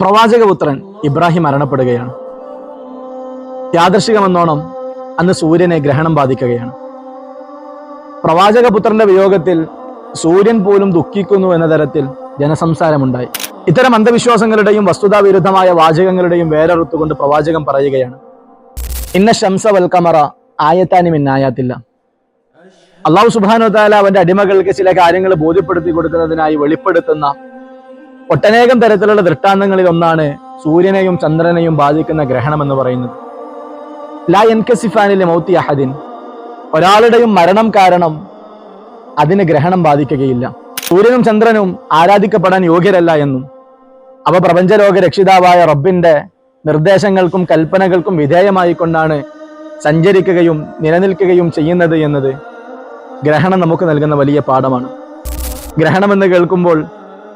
പ്രവാചകപുത്രൻ ഇബ്രാഹിം മരണപ്പെടുകയാണ്. യാദൃശികമെന്നോണം അന്ന് സൂര്യനെ ഗ്രഹണം ബാധിക്കുകയാണ്. പ്രവാചകപുത്രന്റെ വിയോഗത്തിൽ സൂര്യൻ പോലും ദുഃഖിക്കുന്നു എന്ന തരത്തിൽ ജനസംസാരമുണ്ടായി. ഇത്തരം അന്ധവിശ്വാസങ്ങളുടെയും വസ്തുതാവിരുദ്ധമായ വാചകങ്ങളുടെയും വേരറുത്തുകൊണ്ട് പ്രവാചകൻ പറയുകയാണ്, ഇന്ന ശംസ വൽ ഖമറ ആയത്താനി മിൻ ആയാത്തില്ല. അള്ളാഹു സുബ്ഹാനഹു വ തആല അവന്റെ അടിമകൾക്ക് ചില കാര്യങ്ങൾ ബോധ്യപ്പെടുത്തി കൊടുക്കുന്നതിനായി വെളിപ്പെടുത്തുന്ന ഒട്ടനേകം തരത്തിലുള്ള ദൃഷ്ടാന്തങ്ങളിൽ ഒന്നാണ് സൂര്യനെയും ചന്ദ്രനെയും ബാധിക്കുന്ന ഗ്രഹണം എന്ന് പറയുന്നത്. ലാ യൻകസിഫാനിലെ മൗത്തി അഹദിൻ, ഒരാളുടെയും മരണം കാരണം അതിന് ഗ്രഹണം ബാധിക്കുകയില്ല. സൂര്യനും ചന്ദ്രനും ആരാധിക്കപ്പെടാൻ യോഗ്യരല്ല എന്നും അവ പ്രപഞ്ചലോക രക്ഷിതാവായ റബ്ബിന്റെ നിർദ്ദേശങ്ങൾക്കും കൽപ്പനകൾക്കും വിധേയമായി കൊണ്ടാണ് സഞ്ചരിക്കുകയും നിലനിൽക്കുകയും ചെയ്യുന്നത് എന്നത് ഗ്രഹണം നമുക്ക് നൽകുന്ന വലിയ പാഠമാണ്. ഗ്രഹണമെന്ന് കേൾക്കുമ്പോൾ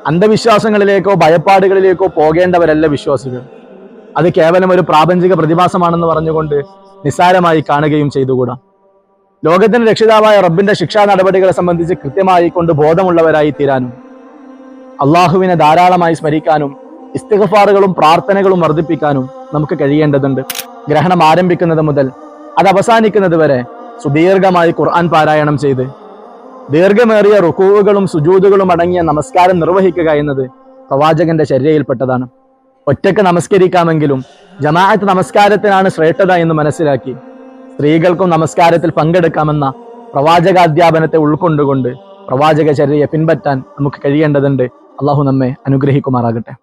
അന്ധവിശ്വാസങ്ങളിലേക്കോ ഭയപ്പാടുകളിലേക്കോ പോകേണ്ടവരല്ല വിശ്വാസികൾ. അത് കേവലം ഒരു പ്രാപഞ്ചിക പ്രതിഭാസമാണെന്ന് പറഞ്ഞുകൊണ്ട് നിസ്സാരമായി കാണുകയും ചെയ്തുകൂടാ. ലോകത്തിന്റെ രക്ഷിതാവായ റബ്ബിന്റെ ശിക്ഷാ നടപടികളെ സംബന്ധിച്ച് കൃത്യമായി കൊണ്ട് ബോധമുള്ളവരായി തീരാനും അള്ളാഹുവിനെ ധാരാളമായി സ്മരിക്കാനും ഇസ്തിഗ്ഫാറുകളും പ്രാർത്ഥനകളും വർദ്ധിപ്പിക്കാനും നമുക്ക് കഴിയേണ്ടതുണ്ട്. ഗ്രഹണം ആരംഭിക്കുന്നത് മുതൽ അത് അവസാനിക്കുന്നത് വരെ സുദീർഘമായി ഖുർആൻ പാരായണം ചെയ്ത് ദീർഘമേറിയ റുകൂഉകളും സുജൂദുകളും അടങ്ങിയ നമസ്കാരം നിർവഹിക്കുക എന്നത് പ്രവാചകന്റെ ചര്യയിൽപ്പെട്ടതാണ്. ഒറ്റക്ക് നമസ്കരിക്കാമെങ്കിലും ജമാഅത്ത് നമസ്കാരത്തിനാണ് ശ്രേഷ്ഠത എന്ന് മനസ്സിലാക്കി സ്ത്രീകൾക്കും നമസ്കാരത്തിൽ പങ്കെടുക്കാമെന്ന പ്രവാചകാധ്യാപനത്തെ ഉൾക്കൊണ്ടുകൊണ്ട് പ്രവാചക ചര്യയെ പിൻപറ്റാൻ നമുക്ക് കഴിയേണ്ടതുണ്ട്. അള്ളാഹു നമ്മെ അനുഗ്രഹിക്കുമാറാകട്ടെ.